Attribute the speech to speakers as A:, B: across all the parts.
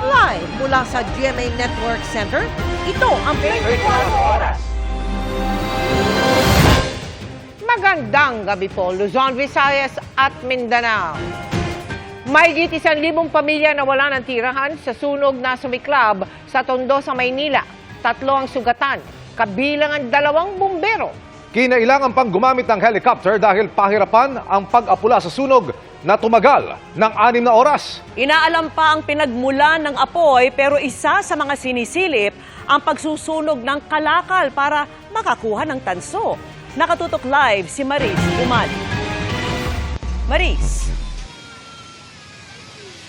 A: Live mula sa GMA Network Center, ito ang 24 Oras. Magandang gabi po, Luzon, Visayas at Mindanao. May 1,000 pamilya na wala ng tirahan sa sunog na sumiklab sa Tondo sa Maynila. 3 ang sugatan, kabilang ang 2 bumbero.
B: Kinailangan pang gumamit ng helicopter dahil pahirapan ang pag-apula sa sunog na tumagal ng 6 na oras.
C: Inaalam pa ang pinagmulan ng apoy pero isa sa mga sinisilip ang pagsusunog ng kalakal para makakuha ng tanso. Nakatutok live si Maris Umali. Maris.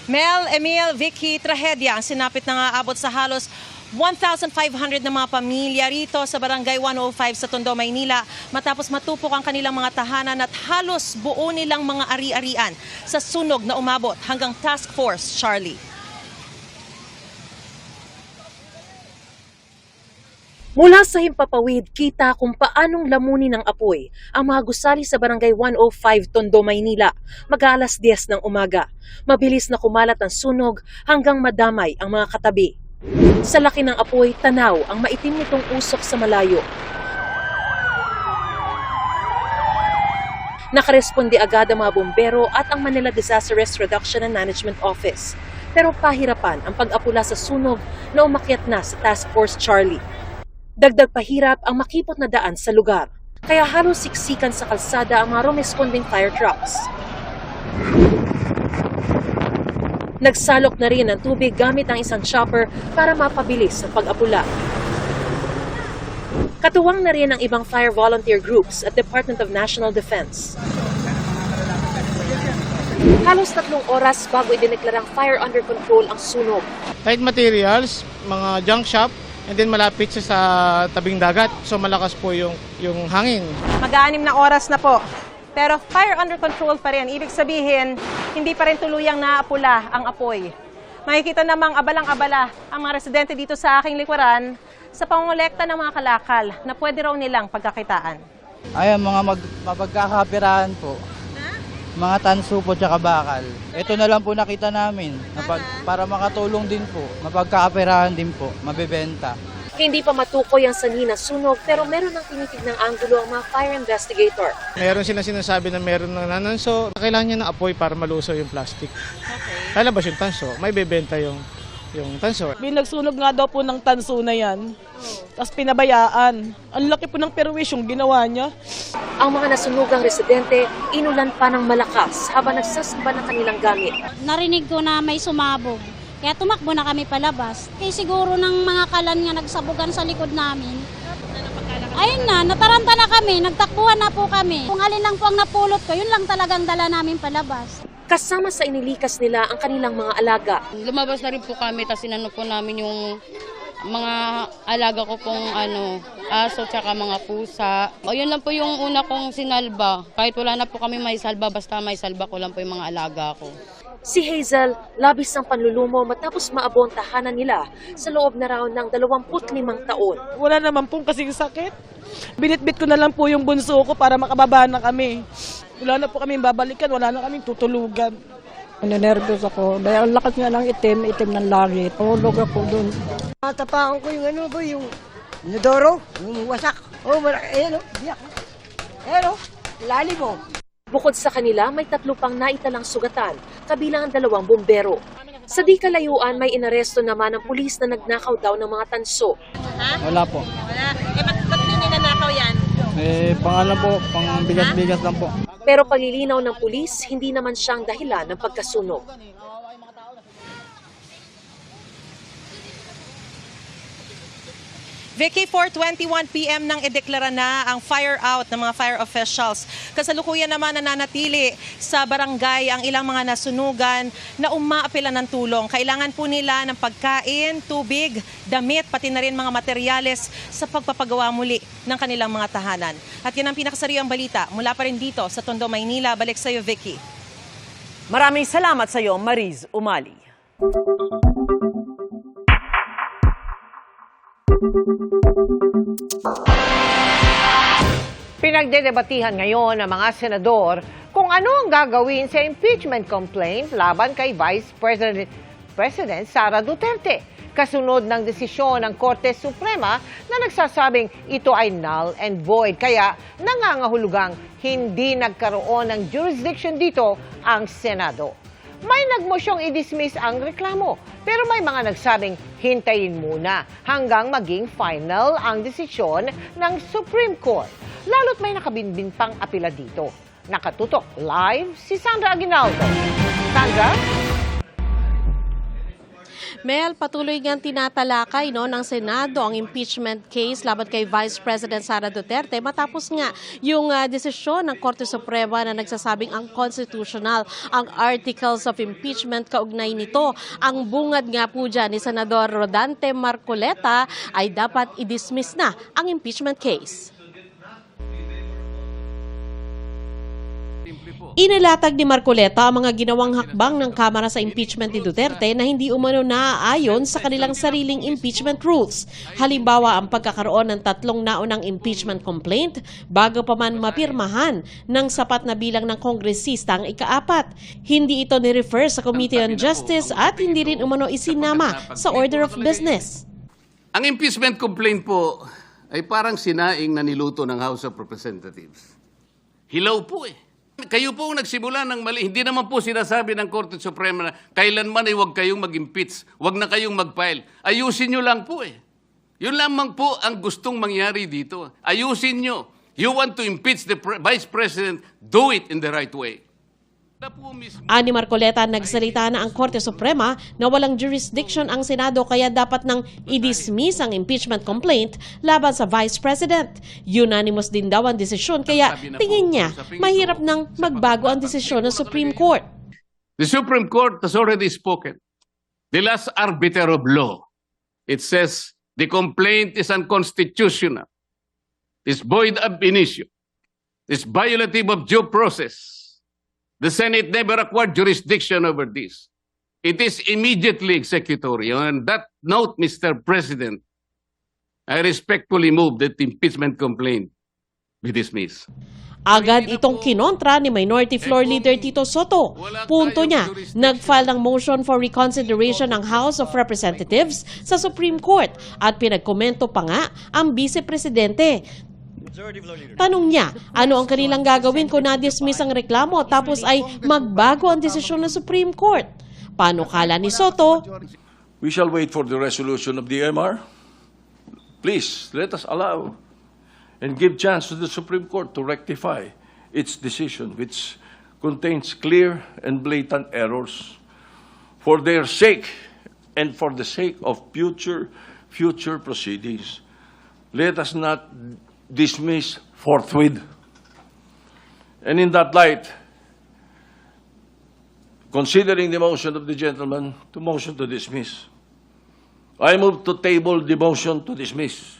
D: Mel, Emil, Vicky, trahedya ang sinapit na aabot sa halos 1,500 na mga pamilya rito sa Barangay 105 sa Tondo, Maynila matapos matupok ang kanilang mga tahanan at halos buo nilang mga ari-arian sa sunog na umabot hanggang Task Force Charlie.
E: Mula sa himpapawid, kita kung paanong lamunin ng apoy ang mga gusali sa Barangay 105, Tondo, Maynila, mag-aalas 10 ng umaga. Mabilis na kumalat ang sunog hanggang madamay ang mga katabi. Sa laki ng apoy, tanaw ang maitim nitong usok sa malayo. Nakaresponde agad ang mga bumbero at ang Manila Disaster Risk Reduction and Management Office. Pero pahirapan ang pag-apula sa sunog na umakyat na sa Task Force Charlie. Dagdag pahirap ang makipot na daan sa lugar, kaya halos siksikan sa kalsada ang mga rumesponding fire trucks. Nagsalok na rin ang tubig gamit ang isang chopper para mapabilis ang pag-apula. Katuwang na rin ang ibang fire volunteer groups at Department of National Defense. Halos 3 oras bago idineklarang fire under control ang sunog.
F: Tight materials, mga junk shop, and then malapit siya sa tabing dagat. So malakas po yung hangin.
C: Mag-6 na oras na po. Pero fire under control pa rin. Ibig sabihin, hindi pa rin tuluyang naapula ang apoy. Makikita namang abalang-abala ang mga residente dito sa aking likuran sa pangolekta ng mga kalakal na pwede raw nilang pagkakitaan.
G: Ayan, mga mapagkakapirahan po. Mga tanso po tsaka bakal. Ito na lang po nakita namin para makatulong din po. Mapagkakapirahan din po, mabebenta.
E: Hindi pa matukoy ang sanhi ng sunog pero meron ng tinitignang anggulo ang mga fire investigator.
F: Meron silang sinasabi na meron ng nananso. Kailangan niya ng apoy para malusaw yung plastic. Okay. Lalabas yung tanso, may bebenta yung tanso.
H: Binagsunog nga daw po ng tanso na yan. Tapos pinabayaan. Ang laki po ng perwisyong ginawa niya.
E: Ang mga nasunugang residente, inulan pa ng malakas habang nagsasamba ng kanilang gamit.
I: Narinig ko na may sumabog, kaya tumakbo na kami palabas. Kaya siguro ng mga kalan nga nagsabugan sa likod namin. Ayun na, nataranta na kami, nagtakbuhan na po kami. Kung alin lang po ang napulot ko, yun lang talagang dala namin palabas.
E: Kasama sa inilikas nila ang kanilang mga alaga.
J: Lumabas na rin po kami, tapos sinano po namin yung mga alaga ko pong aso tsaka mga pusa. O yun lang po yung una kong sinalba. Kahit wala na po kami may salba, basta may salba ko lang po yung mga alaga ko.
E: Si Hazel, labis ng panlulumo matapos maabot tahanan nila sa loob na raw ng 25 taon.
H: Wala naman pong kasing sakit. Binitbit ko na lang po yung bunso ko para makababa na kami. Wala na po kami babalikan, wala na kami tutulugan.
K: Ninervyos ako dahil ang lakas nga ng itim ng langit. Tulog ako doon.
L: Tapakan ko yung inodoro, yung wasak. Malaki, biyak. Lalim mo.
E: Bukod sa kanila, may 3 pang naitalang sugatan, kabilang ang 2 bumbero. Sa di kalayuan, may inaresto naman ng pulis na nagnakaw daw ng mga tanso.
G: Wala po.
C: Wala. Ba't ninanakaw yan?
G: Pangalan po, pang bigas-bigas lang po.
E: Pero palilinaw ng pulis, hindi naman siyang dahilan ng pagkasunog.
D: Vicky, 4:21 PM nang ideklara na ang fire out ng mga fire officials. Kasalukuyan naman nananatili sa barangay ang ilang mga nasunugan na umaapila ng tulong. Kailangan po nila ng pagkain, tubig, damit, pati na rin mga materyales sa pagpapagawa muli ng kanilang mga tahanan. At yan ang pinakasariwang balita mula pa rin dito sa Tondo, Maynila. Balik sa iyo, Vicky.
C: Maraming salamat sa iyo, Maris Umali.
A: Pinagdedebatihan ngayon ng mga senador kung ano ang gagawin sa impeachment complaint laban kay Vice President Sara Duterte, kasunod ng desisyon ng Korte Suprema na nagsasabing ito ay null and void, kaya nangangahulugang hindi nagkaroon ng jurisdiction dito ang Senado. May nagmosyong i-dismiss ang reklamo, pero may mga nagsabing hintayin muna hanggang maging final ang desisyon ng Supreme Court. Lalo't may nakabinbin pang apela dito. Nakatutok live si Sandra Aguinaldo. Sandra?
M: Mel, patuloy ngang tinatalakay ng Senado ang impeachment case laban kay Vice President Sara Duterte matapos nga yung desisyon ng Korte Suprema na nagsasabing unconstitutional ang articles of impeachment kaugnay nito. Ang bungad nga po dyan ni Senador Rodante Marcoleta ay dapat i-dismiss na ang impeachment case. Inilatag ni Marcoleta ang mga ginawang hakbang ng Kamara sa impeachment ni Duterte na hindi umano naaayon sa kanilang sariling impeachment rules. Halimbawa, ang pagkakaroon ng 3 naunang impeachment complaint bago pa man mapirmahan ng sapat na bilang ng kongresista ang ika-4. Hindi ito ni-refer sa Committee on Justice at hindi rin umano isinama sa order of business.
N: Ang impeachment complaint po ay parang sinaing na niluto ng House of Representatives. Hilaw po eh. Kayo po nagsimula ng mali. Hindi naman po sinasabi ng Korte Suprema na kailanman ay huwag kayong mag-impeach, huwag na kayong mag-file. Ayusin nyo lang po eh. Yun lamang po ang gustong mangyari dito. Ayusin nyo. You want to impeach the Vice President, do it in the right way.
M: Ani Marcoleta, nagsalita na ang Korte Suprema na walang jurisdiction ang Senado kaya dapat nang i-dismiss ang impeachment complaint laban sa Vice President. Unanimous din daw ang desisyon kaya tingin niya mahirap nang magbago ang desisyon ng Supreme Court.
N: The Supreme Court has already spoken. The last arbiter of law. It says the complaint is unconstitutional. It's void ab initio. It's violative of due process. The Senate never acquired jurisdiction over this. It is immediately executory. On that note, Mr. President, I respectfully move that the impeachment complaint be dismissed.
M: Agad itong kinontra ni Minority Floor Leader Tito Soto. Punto niya, nag-file ng motion for reconsideration ng House of Representatives sa Supreme Court at pinagkomento pa nga ang Vice Presidente. Tanong niya, ano ang kanilang gagawin kung na-dismiss ang reklamo tapos ay magbago ang desisyon ng Supreme Court? Paano kala ni Soto?
O: We shall wait for the resolution of the MR. Please, let us allow and give chance to the Supreme Court to rectify its decision, which contains clear and blatant errors. For their sake and for the sake of future proceedings, let us not dismiss forthwith. And in that light, considering the motion of the gentleman to motion to dismiss, I move to table the motion to dismiss.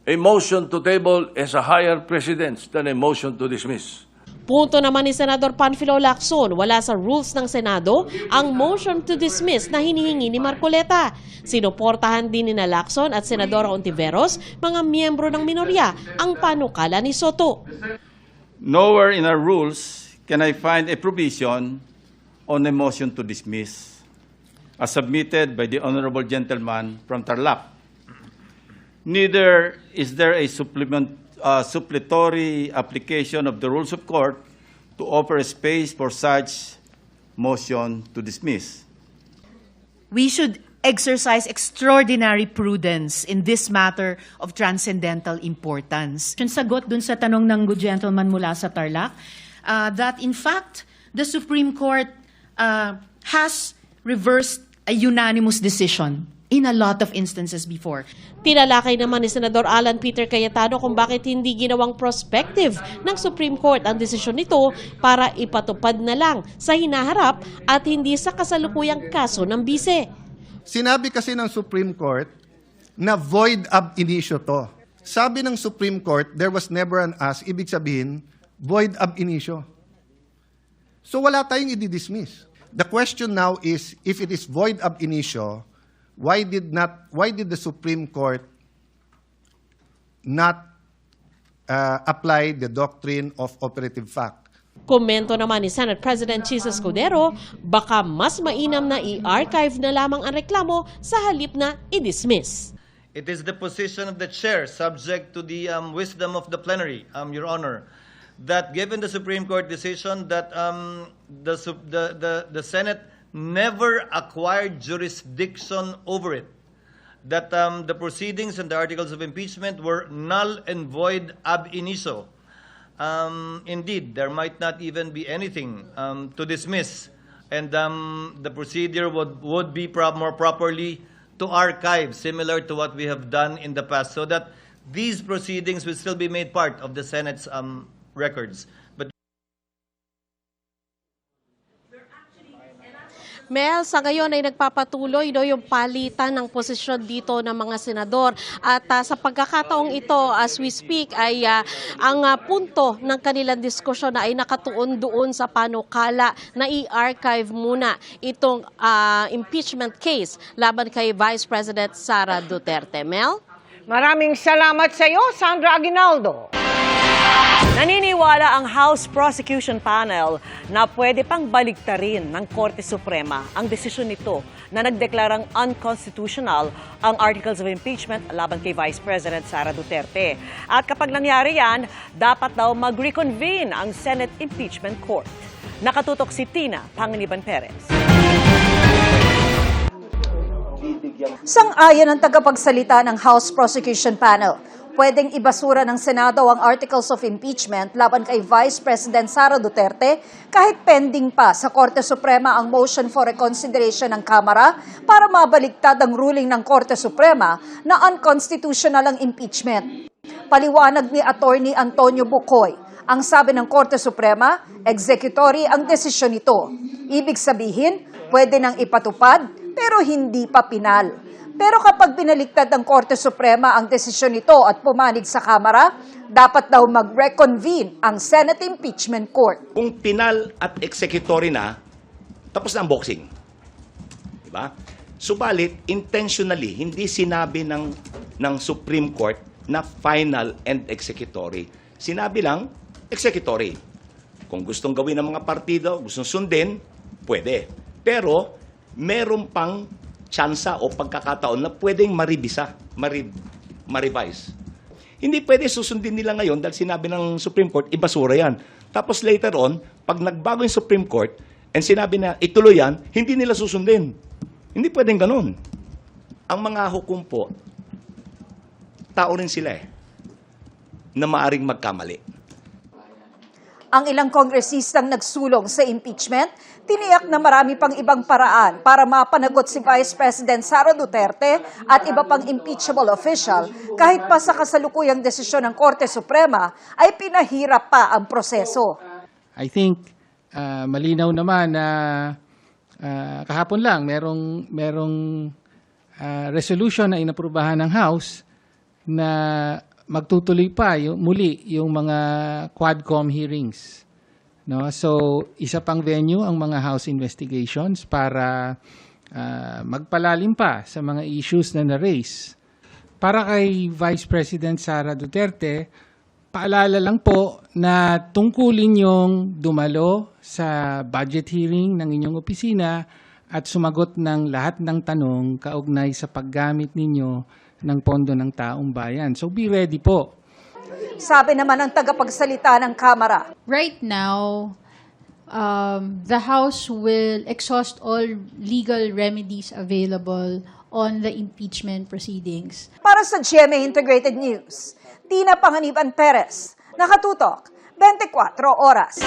O: A motion to table has a higher precedence than a motion to dismiss.
M: Punto naman ni Senador Panfilo Lacson, wala sa rules ng Senado ang motion to dismiss na hinihingi ni Marcoleta. Sinuportahan din ni Lacson at Senadora Ontiveros, mga miyembro ng minorya, ang panukala ni Soto.
P: Nowhere in our rules can I find a provision on a motion to dismiss as submitted by the honorable gentleman from Tarlac. Neither is there a supplementary application of the rules of court to offer a space for such motion to dismiss.
Q: We should exercise extraordinary prudence in this matter of transcendental importance. Sagot dun sa tanong ng good gentleman mula sa Tarlac, that in fact, the Supreme Court has reversed a unanimous decision in a lot of instances before.
M: Tinalakay naman ni Senador Alan Peter Cayetano kung bakit hindi ginawang prospective ng Supreme Court ang desisyon nito para ipatupad na lang sa hinaharap at hindi sa kasalukuyang kaso ng bise.
R: Sinabi kasi ng Supreme Court na void ab initio to. Sabi ng Supreme Court, there was never an as, ibig sabihin, void ab initio. So wala tayong i-dismiss. The question now is, if it is void ab initio, why did the Supreme Court not apply the doctrine of operative fact.
M: Komento naman ni Senate President Chis Escudero, baka mas mainam na i-archive na lamang ang reklamo sa halip na i-dismiss.
S: It is the position of the chair, subject to the wisdom of the plenary, Your Honor, that given the Supreme Court decision that the Senate never acquired jurisdiction over it, that the proceedings and the articles of impeachment were null and void ab initio. Indeed, there might not even be anything to dismiss, and the procedure would be more properly to archive, similar to what we have done in the past, so that these proceedings will still be made part of the Senate's records. But
M: Mel, sa ngayon ay nagpapatuloy yung palitan ng posisyon dito ng mga senador. At sa pagkakataong ito, as we speak, ay ang punto ng kanilang diskusyon ay nakatuon doon sa panukala na i-archive muna itong impeachment case laban kay Vice President Sara Duterte. Mel?
A: Maraming salamat sa iyo, Sandra Aguinaldo.
T: Naniniwala ang House Prosecution Panel na pwede pang baligtarin ng Korte Suprema ang desisyon nito na nagdeklarang unconstitutional ang Articles of Impeachment laban kay Vice President Sara Duterte. At kapag nangyari yan, dapat daw mag-reconvene ang Senate Impeachment Court. Nakatutok si Tina Panganiban Perez.
U: Sang-ayon ang tagapagsalita ng House Prosecution Panel. Pwedeng ibasura ng Senado ang Articles of Impeachment laban kay Vice President Sara Duterte kahit pending pa sa Korte Suprema ang motion for reconsideration ng Kamara para mabaligtad ang ruling ng Korte Suprema na unconstitutional ang impeachment. Paliwanag ni Attorney Antonio Bucoy, ang sabi ng Korte Suprema, executory ang desisyon nito. Ibig sabihin, pwede nang ipatupad pero hindi pa pinal. Pero kapag binaliktad ng Korte Suprema ang desisyon nito at pumanig sa Kamara, dapat daw mag-reconvene ang Senate Impeachment Court.
V: Kung pinal at executory na, tapos na ang boxing. Diba? Subalit, intentionally, hindi sinabi ng Supreme Court na final and executory. Sinabi lang, executory. Kung gustong gawin ng mga partido, gustong sundin, pwede. Pero, meron pang tsansa o pagkakataon na pwedeng ma-revise. Hindi pwede susundin nila ngayon dahil sinabi ng Supreme Court, ibasura yan. Tapos later on, pag nagbago yung Supreme Court and sinabi na ituloy yan, hindi nila susundin. Hindi pwedeng ganun. Ang mga hukom po, tao rin sila na maaring magkamali.
U: Ang ilang kongresistang nagsulong sa impeachment, tiniyak na marami pang ibang paraan para mapanagot si Vice President Sara Duterte at iba pang impeachable official kahit pa sa kasalukuyang desisyon ng Korte Suprema ay pinahirap pa ang proseso.
F: I think malinaw naman na kahapon lang merong resolution na inaprubahan ng House na magtutuloy pa muli yung mga Quadcom hearings. No? So, isa pang venue ang mga House investigations para magpalalim pa sa mga issues na na-raise. Para kay Vice President Sara Duterte, paalala lang po na tungkulin yung dumalo sa budget hearing ng inyong opisina at sumagot ng lahat ng tanong kaugnay sa paggamit ninyo ng pondo ng taong bayan. So be ready po.
U: Sabi naman ng tagapagsalita ng Kamara.
W: Right now, the House will exhaust all legal remedies available on the impeachment proceedings.
U: Para sa GMA Integrated News, Tina Panganiban Perez, nakatutok, 24 oras.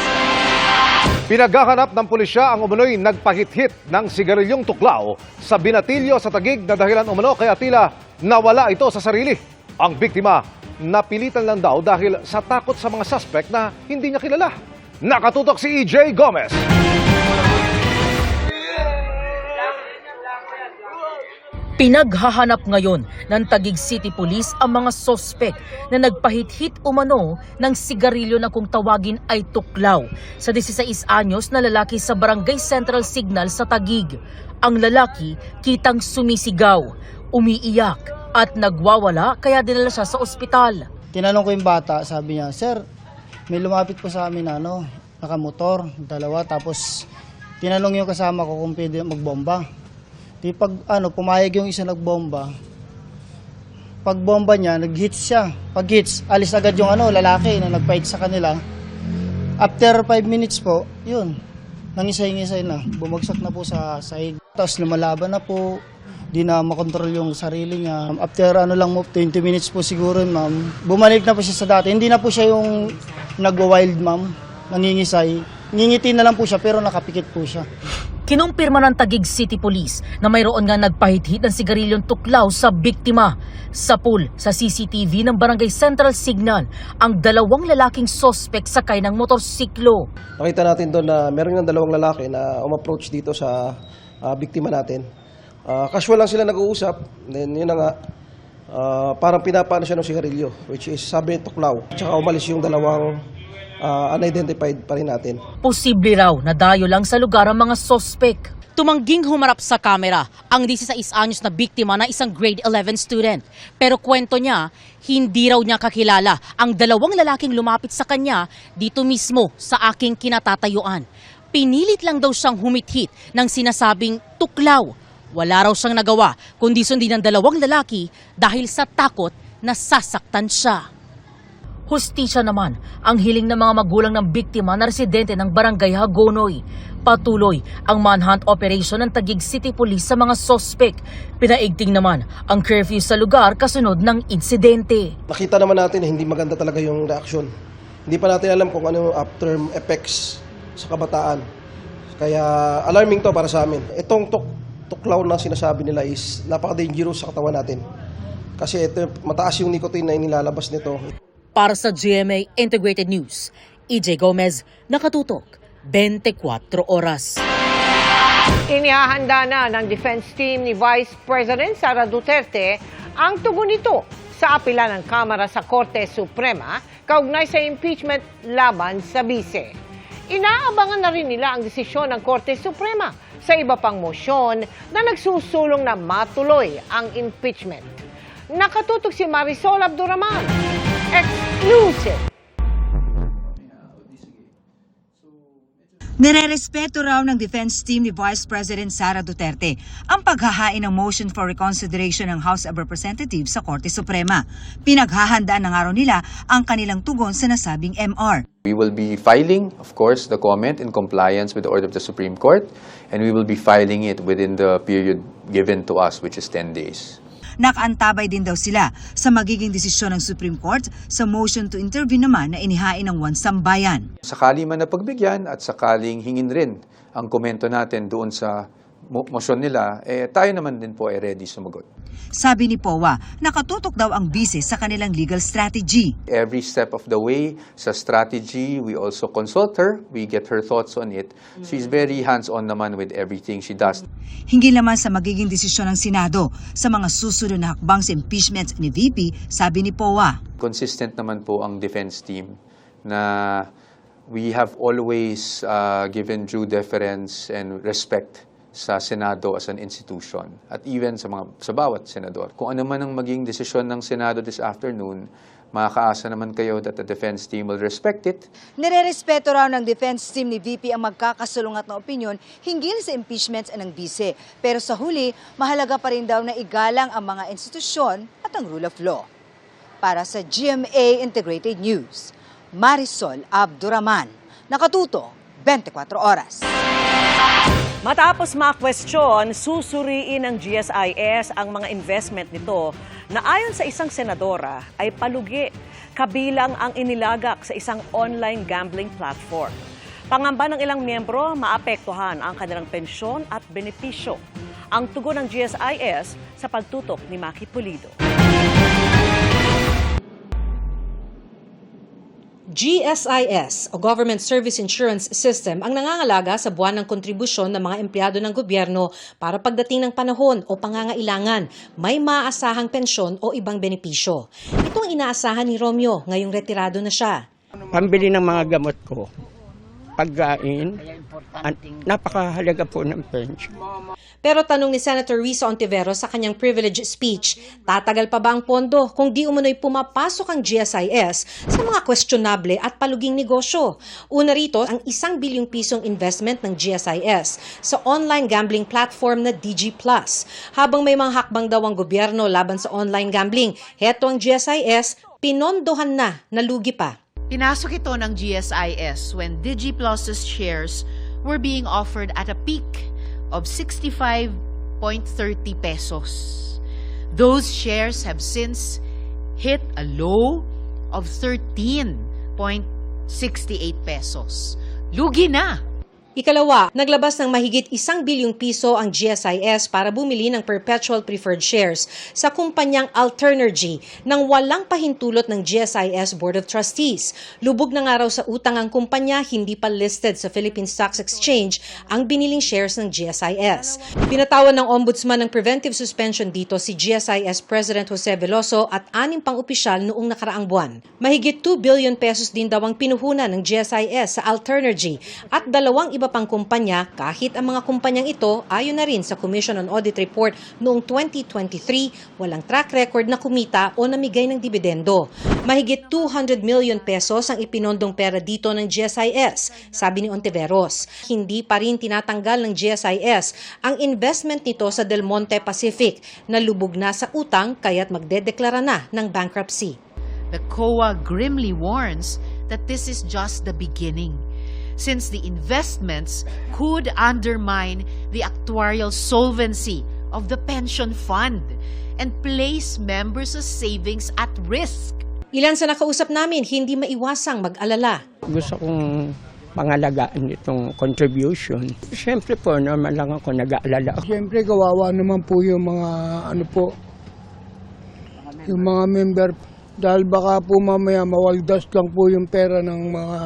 B: Pinaghahanap ng pulisya ang umano'y nagpahit-hit ng sigarilyong tuklaw sa binatilyo sa Taguig na dahilan umano kaya tila nawala ito sa sarili. Ang biktima napilitan lang daw dahil sa takot sa mga suspect na hindi niya kilala. Nakatutok si EJ Gomez.
X: Pinaghahanap ngayon ng Taguig City Police ang mga sospek na nagpahit-hit umano ng sigarilyo na kung tawagin ay tuklaw sa 16 anyos na lalaki sa Barangay Central Signal sa Taguig. Ang lalaki kitang sumisigaw, umiiyak at nagwawala kaya dinala siya sa ospital.
G: Tinanong ko yung bata, sabi niya, "Sir, may lumapit po sa amin nakamotor, dalawa, tapos tinanong yung kasama ko kung pwede magbomba." Di pag pumayag yung isa nagbomba. Pag bomba niya, nag-hits siya. Pag hits, alis agad yung lalaki na nag-fight sa kanila. After 5 minutes po, yun, nangisay-ngisay na. Bumagsak na po sa sahig. Tapos lumalaban na po. Di na makontrol yung sarili niya. After 20 minutes po siguro, ma'am, bumalik na po siya sa dati. Hindi na po siya yung nagwa-wild, ma'am, nangingisay. Ngingiti na lang po siya pero nakapikit po siya.
X: Kinumpirma ng Taguig City Police na mayroon nga nagpahit-hit ng sigarilyong tuklaw sa biktima. Sa pool sa CCTV ng Barangay Central Signal, ang 2 lalaking sospek sakay ng motorsiklo.
H: Nakita natin doon na meron ng 2 lalaki na umapproach dito sa biktima natin. Casual lang sila nag-uusap, then yun na nga, parang pinapano siya ng sigarilyo, which is sabi tuklaw. Tsaka umalis yung 2 unidentified pa rin natin.
X: Posible raw na dayo lang sa lugar ang mga sospek. Tumangging humarap sa kamera ang 16 anyos na biktima na isang grade 11 student. Pero kwento niya, hindi raw niya kakilala ang 2 lalaking lumapit sa kanya dito mismo sa aking kinatatayuan. Pinilit lang daw siyang humithit ng sinasabing tuklaw. Wala raw siyang nagawa kundi sundin ng 2 lalaki dahil sa takot na sasaktan siya. Hustisya naman ang hiling ng mga magulang ng biktima na residente ng Barangay Hagonoy. Patuloy ang manhunt operation ng Taguig City Police sa mga sospek. Pinaigting naman ang curfew sa lugar kasunod ng insidente.
H: Nakita naman natin na hindi maganda talaga yung reaksyon. Hindi pa natin alam kung ano yung after effects sa kabataan. Kaya alarming to para sa amin. Itong tuklaw na sinasabi nila is napaka-dangerous sa katawan natin. Kasi ito, mataas yung nicotine na inilalabas nito.
X: Para sa GMA Integrated News, EJ Gomez, nakatutok, 24 oras.
A: Inihahanda na ng defense team ni Vice President Sara Duterte ang tugon nito sa apela ng Kamara sa Korte Suprema kaugnay sa impeachment laban sa bise. Inaabangan na rin nila ang desisyon ng Korte Suprema sa iba pang motion na nagsusulong na matuloy ang impeachment. Nakatutok si Marisol Abduraman. Exclusive.
I: Nirerespeto raw ng defense team ni Vice President Sara Duterte ang paghahain ng motion for reconsideration ng House of Representatives sa Korte Suprema. Pinaghahandaan na nga raw nila ang kanilang tugon sa nasabing MR.
J: We will be filing, of course, the comment in compliance with the order of the Supreme Court, and we will be filing it within the period given to us, which is 10 days.
I: Nakaantabay din daw sila sa magiging desisyon ng Supreme Court sa motion to intervene naman na inihain ng Wansambayan.
J: Sakali man na pagbigyan at sakaling hingin rin ang komento natin doon sa motion nila, tayo naman din po ay ready sumagot.
I: Sabi ni POA, nakatutok daw ang bise sa kanilang legal strategy.
J: Every step of the way sa strategy, we also consult her. We get her thoughts on it. She's very hands-on naman with everything she does.
I: Hinggil naman sa magiging desisyon ng Senado sa mga susunod na hakbang sa impeachment ni VP, sabi ni POA.
J: Consistent naman po ang defense team na we have always given due deference and respect sa Senado as an institution at even sa bawat senador. Kung ano man ang maging desisyon ng Senado this afternoon, makakaasa naman kayo that the defense team will respect it.
I: Nirerespeto raw ng defense team ni VP ang magkakasalungat na opinyon hinggil sa impeachments ng bise. Pero sa huli, mahalaga pa rin daw na igalang ang mga institusyon at ang rule of law. Para sa GMA Integrated News, Marisol Abduraman, nakatuto 24 oras.
T: Matapos ma-question, susuriin ng GSIS ang mga investment nito na ayon sa isang senadora ay palugi, kabilang ang inilagak sa isang online gambling platform. Pangamba ng ilang miyembro, maapektuhan ang kanilang pensyon at benepisyo. Ang tugon ng GSIS sa pagtutok ni Maki Pulido.
K: GSIS o Government Service Insurance System ang nangangalaga sa buwan ng kontribusyon ng mga empleyado ng gobyerno para pagdating ng panahon o pangangailangan, may maaasahang pensyon o ibang benepisyo. Ito ang inaasahan ni Romeo ngayong retirado na siya.
Y: Pambili ng mga gamot ko.
C: pagkain. Napakahalaga po ng pension.
K: Pero tanong ni Senator Risa Ontiveros sa kanyang privilege speech, tatagal pa ba ang pondo kung di umano'y pumapasok ang GSIS sa mga questionable at paluging negosyo? Una rito, ang 1 bilyong pisong investment ng GSIS sa online gambling platform na DG Plus. Habang may mga hakbang daw ang gobyerno laban sa online gambling, heto ang GSIS, pinondohan na, nalugi pa.
Q: Pinasok ito ng GSIS when DigiPlus's shares were being offered at a peak of 65.30 pesos. Those shares have since hit a low of 13.68 pesos. Lugi na!
K: Ikalawa, naglabas ng mahigit 1 bilyong piso ang GSIS para bumili ng perpetual preferred shares sa kumpanyang Alternergy nang walang pahintulot ng GSIS Board of Trustees. Lubog na nga raw sa utang ang kumpanya, hindi pa listed sa Philippine Stock Exchange ang biniling shares ng GSIS. Pinatawan ng Ombudsman ng preventive suspension dito si GSIS President Jose Veloso at 6 pang opisyal noong nakaraang buwan. Mahigit 2 billion pesos din daw ang pinuhunan ng GSIS sa Alternergy at 2 iba pang kumpanya kahit ang mga kumpanyang ito ayon na rin sa Commission on Audit Report noong 2023 walang track record na kumita o namigay ng dibidendo. Mahigit 200 million pesos ang ipinondong pera dito ng GSIS, sabi ni Ontiveros. Hindi pa rin tinatanggal ng GSIS ang investment nito sa Del Monte Pacific na lubog na sa utang kaya't magdedeklara na ng bankruptcy.
Q: The COA grimly warns that this is just the beginning, since the investments could undermine the actuarial solvency of the pension fund and place members' savings at risk.
K: Ilan sa nakausap namin hindi maiwasang mag-alala.
C: Gusto kong pangalagaan itong contribution. Siyempre po, normal lang ako nag-aalala.
D: Siyempre, kawawa naman po yung mga yung mga member, dahil baka po mamaya mawaldas lang po yung pera ng mga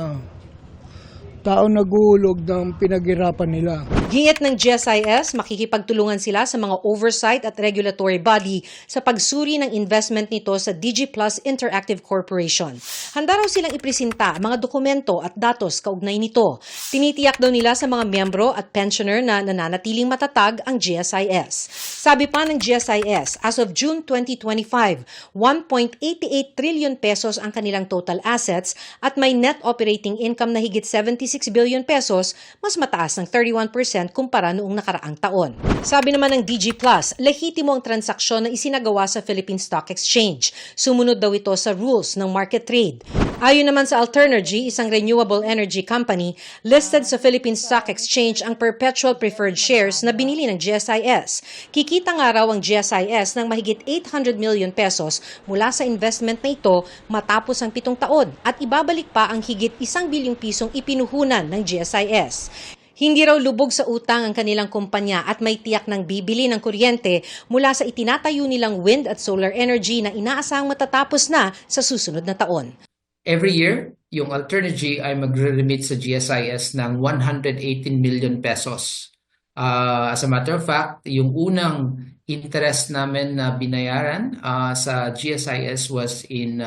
D: tao naguhulog ng pinaghirapan nila.
K: Giit ng GSIS, makikipagtulungan sila sa mga oversight at regulatory body sa pagsuri ng investment nito sa DG Plus Interactive Corporation. Handa raw silang ipresenta ang mga dokumento at datos kaugnay nito. Tinitiyak daw nila sa mga miyembro at pensioner na nananatiling matatag ang GSIS. Sabi pa ng GSIS, as of June 2025, 1.88 trillion pesos ang kanilang total assets at may net operating income na higit 76 billion pesos, mas mataas ng 31% kumpara noong nakaraang taon. Sabi naman ng DG Plus, lehitimo ang transaksyon na isinagawa sa Philippine Stock Exchange. Sumunod daw ito sa rules ng market trade. Ayon naman sa Alternergy, isang renewable energy company, listed sa Philippine Stock Exchange ang perpetual preferred shares na binili ng GSIS. Kikita nga raw ang GSIS ng mahigit 800 million pesos mula sa investment na ito matapos ang 7 taon at ibabalik pa ang higit 1 bilyong pisong ipinuhunan ng GSIS. Hindi raw lubog sa utang ang kanilang kumpanya at may tiyak ng bibili ng kuryente mula sa itinatayo nilang wind at solar energy na inaasahang matatapos na sa susunod na taon.
E: Every year, yung Alternergy ay magre-remit sa GSIS ng 118 million pesos. As a matter of fact, yung unang interest namin na binayaran sa GSIS was in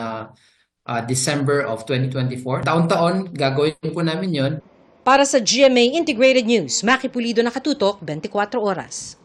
E: December of 2024. Taon-taon, gagawin po namin yon.
K: Para sa GMA Integrated News, Maki Pulido, nakatutok 24 oras.